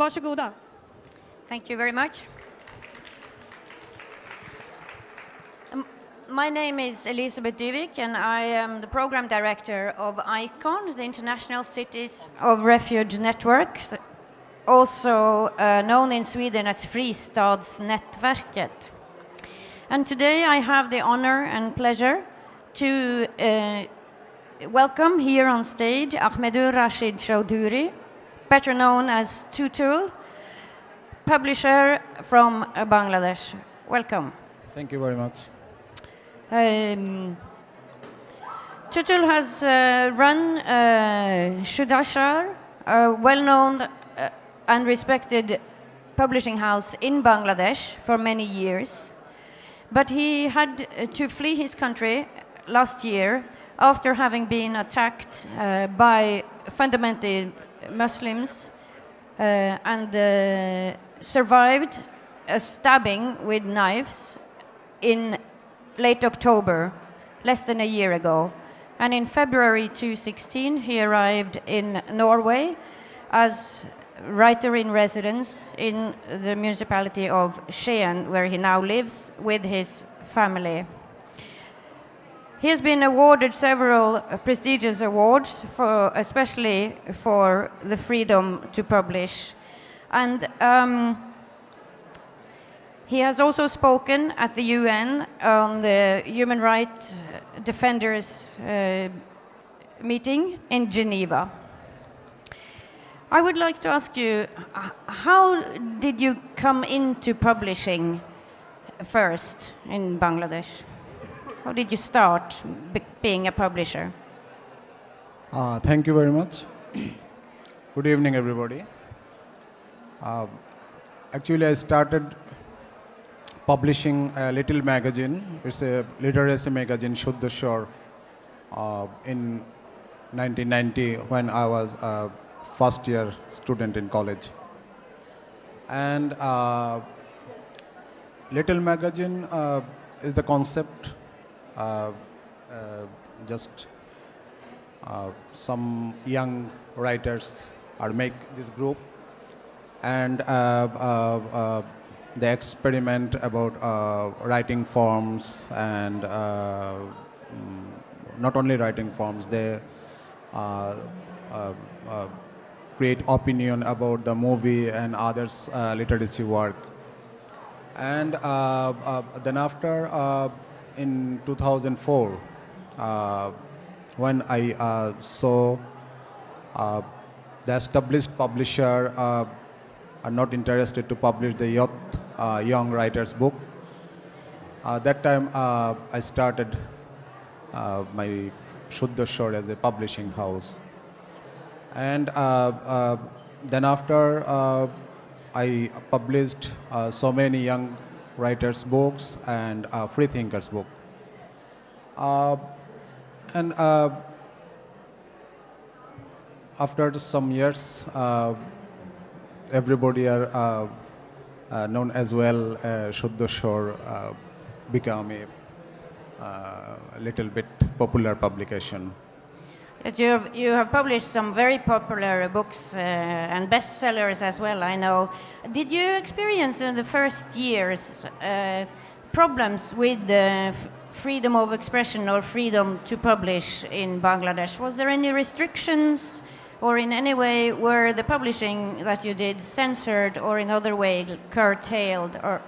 Varsågoda. Thank you very much. My name is Elisabeth Dyvik, and I am the program director of ICORN, the International Cities of Refuge Network, also known in Sweden as Fristadsnätverket. And today I have the honor and pleasure to welcome here on stage Ahmedur Rashid Chaudhuri, better known as Tutul, publisher from Bangladesh. Welcome. Thank you very much. Tutul has run Shudashar, a well-known and respected publishing house in Bangladesh for many years. But he had to flee his country last year after having been attacked by fundamental Muslims and survived a stabbing with knives in late October, less than a year ago. And in February 2016, he arrived in Norway as writer in residence in the municipality of Skien, where he now lives with his family. He has been awarded several prestigious awards, especially for the freedom to publish. And he has also spoken at the UN on the Human Rights Defenders meeting in Geneva. I would like to ask you, how did you come into publishing first in Bangladesh? How did you start being a publisher? Thank you very much. Good evening, everybody. Actually, I started publishing a little magazine. It's a literacy magazine, Shuddhashar, in 1990 when I was a first-year student in college. And little magazine is the concept. Just some young writers make this group, and they experiment about writing forms, and not only writing forms, they create opinion about the movie and others literacy work. And then after in 2004, when I saw the established publisher are not interested to publish the young writer's book, that time I started my Shuddhashar as a publishing house. And then after I published so many young writers' books and free thinkers' book. And after some years, everybody are known as well. Shuddhashar become a little bit popular publication. You have published some very popular books and bestsellers as well, I know. Did you experience in the first years problems with freedom of expression or freedom to publish in Bangladesh? Was there any restrictions, or in any way were the publishing that you did censored or in other way curtailed? Or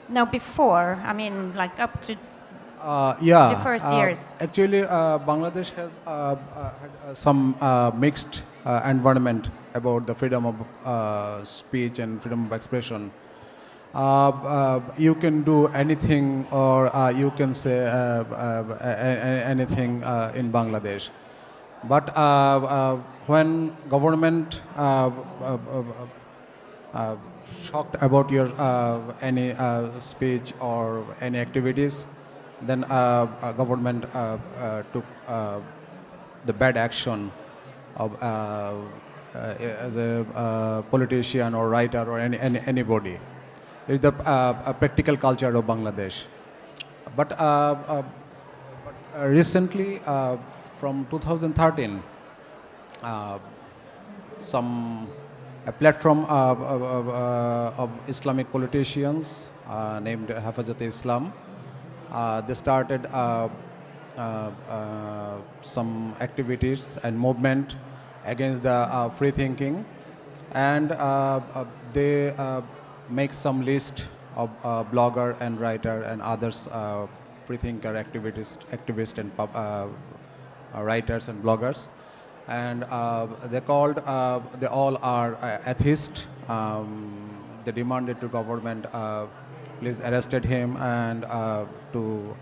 no, before, I mean, like up to the first years. Actually, Bangladesh has had some mixed environment about the freedom of speech and freedom of expression. You can do anything, or you can say anything in Bangladesh. But when government shocked about your any speech or any activities, then government took the bad action of as a politician or writer or anybody. It's the practical culture of Bangladesh. But recently, from 2013, some a platform of Islamic politicians named Hafazat Islam. They started some activities and movement against the free thinking, and they make some list of blogger and writer and others free thinker activists and writers and bloggers, and they called they all are atheists. They demanded to government please arrested him and to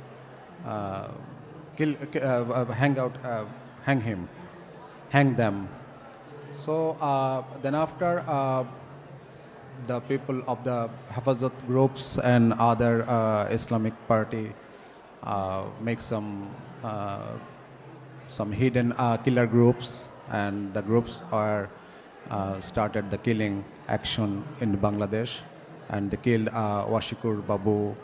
hang them. So then after the people of the Hafazat groups and other Islamic party make some hidden killer groups, and the groups are started the killing action in Bangladesh, and they killed Washikur Babu,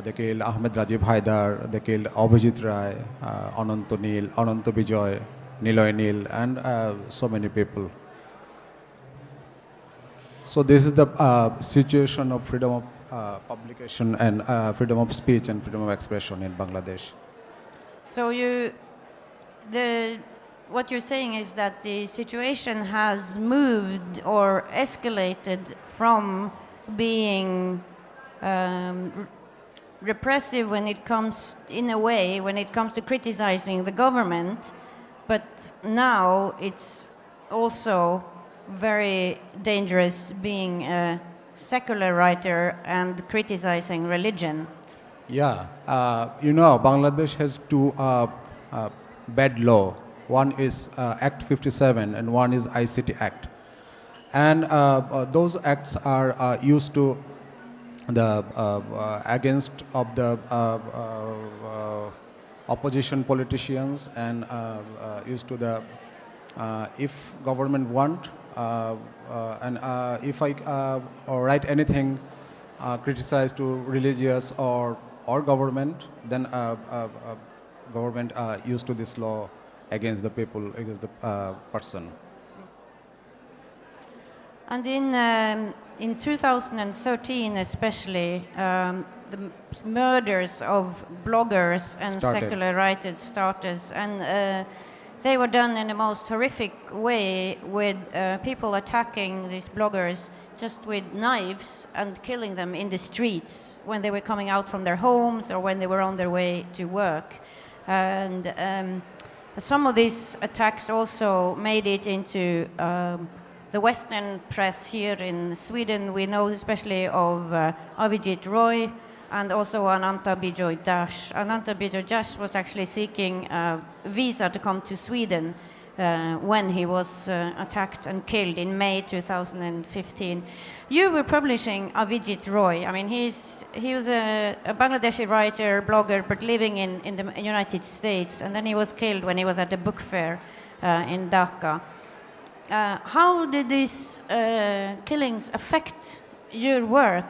they killed Ahmed Rajib Haidar, they killed Abhijit Rai, Ananto Nil, Ananto Bijoy, Niloy Nil, and so many people. So this is the situation of freedom of publication and freedom of speech and freedom of expression in Bangladesh. So what you're saying is that the situation has moved or escalated from being repressive when it comes to criticizing the government, but now it's also very dangerous being a secular writer and criticizing religion. Yeah, Bangladesh has two bad law. One is Act 57 and one is ICT Act. And those acts are used to the against of the opposition politicians, and used to the if government want and if I write anything criticize to religious or government, then government used to this law against the people, against the person. And in 2013 especially, the murders of bloggers and secular writers started, and they were done in the most horrific way, with people attacking these bloggers just with knives and killing them in the streets when they were coming out from their homes or when they were on their way to work. And some of these attacks also made it into the Western press here in Sweden. We know especially of Avijit Roy and also Ananta Bijoy Das. Ananta Bijoy Das was actually seeking a visa to come to Sweden when he was attacked and killed in May 2015. You were publishing Avijit Roy. I mean, he was a Bangladeshi writer, blogger, but living in the United States, and then he was killed when he was at the book fair in Dhaka. How did these killings affect your work,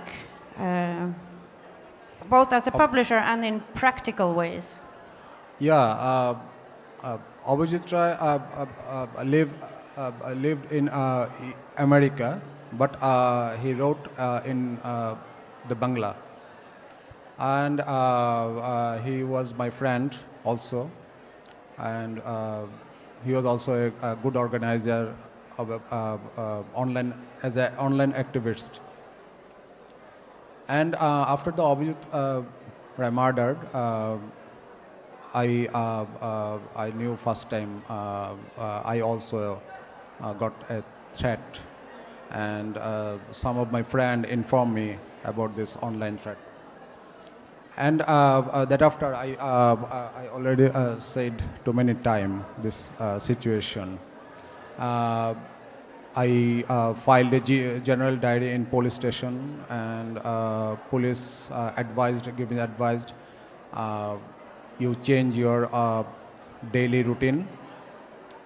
both as a publisher and in practical ways? Yeah, Abhijit Rai lived in America, but he wrote in the Bangla, and he was my friend also, and he was also a good organizer of online, as an online activist. And after the Abhijit Rai murdered, I knew first time I also got a threat, and some of my friends informed me about this online threat. And that after I already said too many times this situation. I filed a general diary in police station, and police gave me advised, you change your daily routine,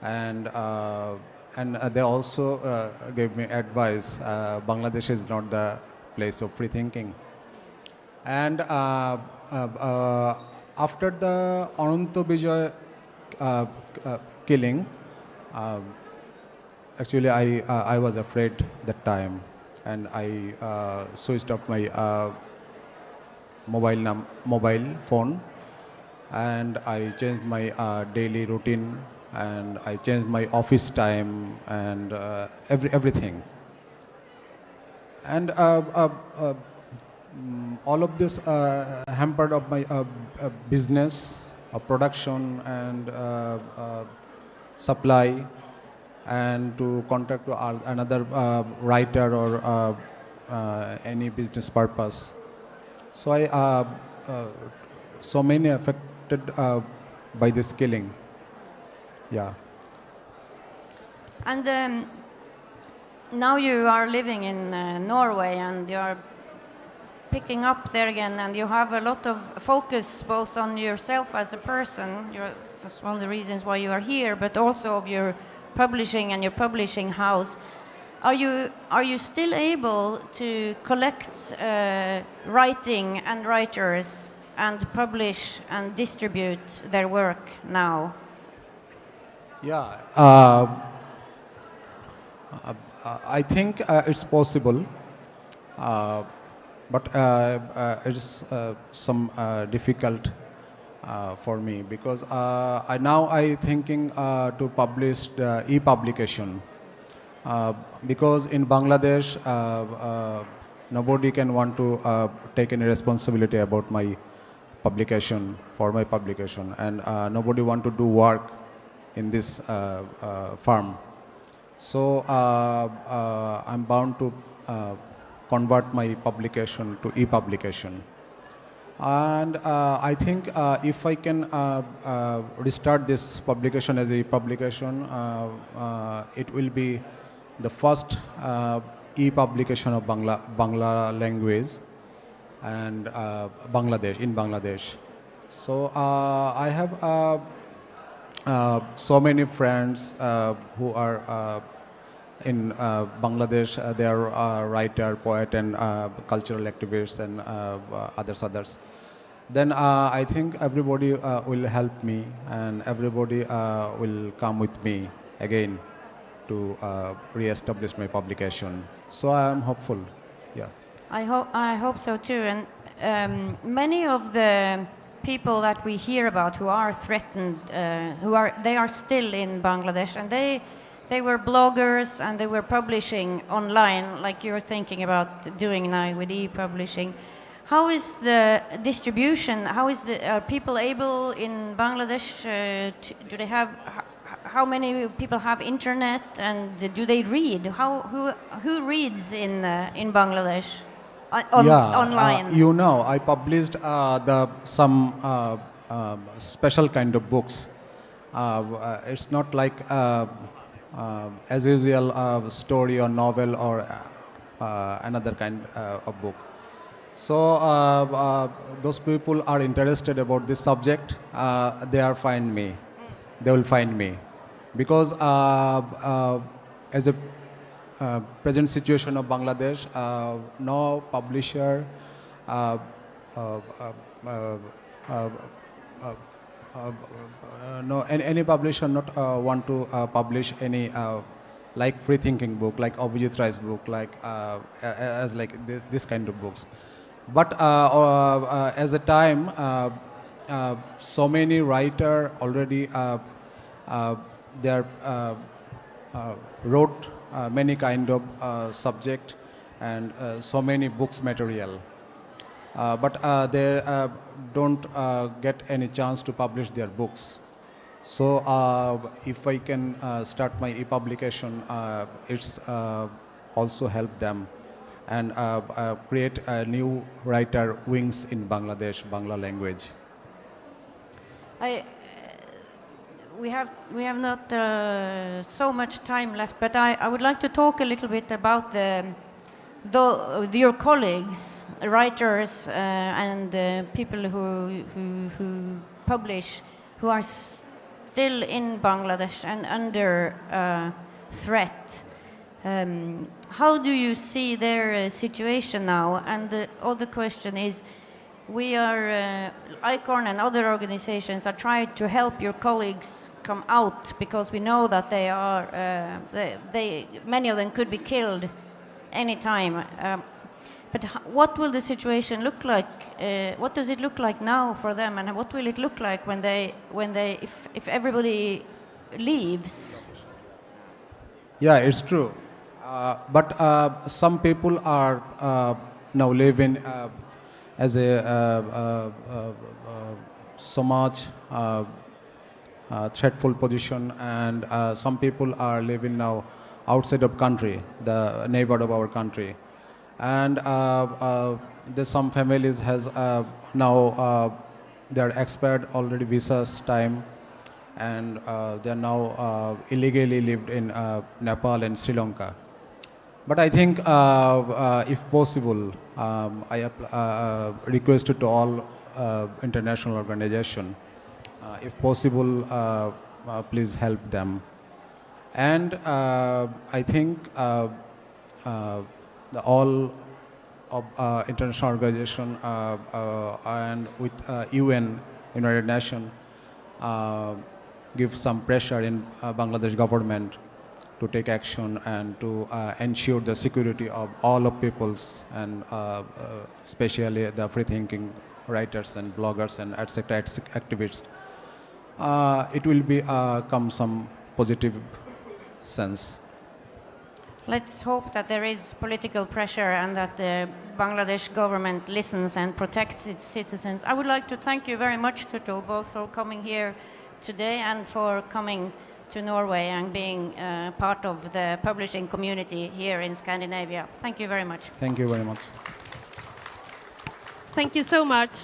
and they also gave me advice, Bangladesh is not the place of free thinking. And after the Ananto Bijoy killing, actually I was afraid that time, and I switched off my mobile phone, and I changed my daily routine, and I changed my office time, and everything. And all of this hampered of my business, production, and supply, and to contact to another writer or any business purpose. So I so many affected by this killing. Yeah. And now you are living in Norway, and you are picking up there again, and you have a lot of focus both on yourself as a person. That's one of the reasons why you are here, but also of your publishing and your publishing house. Are you still able to collect writing and writers and publish and distribute their work now? Yeah. I think it's possible, but it's some difficult for me, because I thinking to publish the e-publication, because in Bangladesh nobody can want to take any responsibility about my publication, for my publication, and nobody want to do work in this firm. So I'm bound to convert my publication to e-publication. And I think if I can restart this publication as a publication, it will be the first e-publication of Bangla language and in Bangladesh. So I have so many friends who are in Bangladesh. They are writer, poet, and cultural activists, and others. Then I think everybody will help me, and everybody will come with me again to re-establish my publication. So I am hopeful. Yeah. I hope so too. And many of the people that we hear about who are threatened, they are still in Bangladesh, and they were bloggers, and they were publishing online, like you're thinking about doing now with e-publishing. How is the distribution? Are people able in Bangladesh? Do they have? How many people have internet, and do they read? Who reads in Bangladesh? Online. I published some special kind of books. It's not like as usual story or novel or another kind of book. So those people are interested about this subject. They will find me, because as a present situation of Bangladesh, no publisher, any publisher not want to publish any like free thinking book, like Abhijit Ray's book, like as like this kind of books. But as a time, so many writer already they wrote many kind of subject, and so many books material, but they don't get any chance to publish their books. So if I can start my e-publication, it's also help them, and create a new writer wings in Bangladesh, Bangla language. We have not so much time left, but I would like to talk a little bit about your colleagues, writers, and people who publish, who are still in Bangladesh and under threat. How do you see their situation now? And the other question is, we are, ICORN and other organizations are trying to help your colleagues come out because we know that they are, many of them could be killed anytime. But what will the situation look like? What does it look like now for them, and what will it look like when if everybody leaves? Yeah, it's true. But some people are now living as a so much threatful position, and some people are living now outside of country, the neighbor of our country, and there's some families has now they are expired already visas time, and they are now illegally lived in Nepal and Sri Lanka. But I think, if possible, I requested to all international organizations, if possible, please help them. And I think all of international organization and with UN, United Nations, give some pressure in Bangladesh government to take action and to ensure the security of all of peoples, and especially the free-thinking writers and bloggers and etc. activists. It will be come some positive sense. Let's hope that there is political pressure and that the Bangladesh government listens and protects its citizens. I would like to thank you very much, Tutul, both for coming here today and for coming to Norway and being part of the publishing community here in Scandinavia. Thank you very much. Thank you very much. Thank you so much.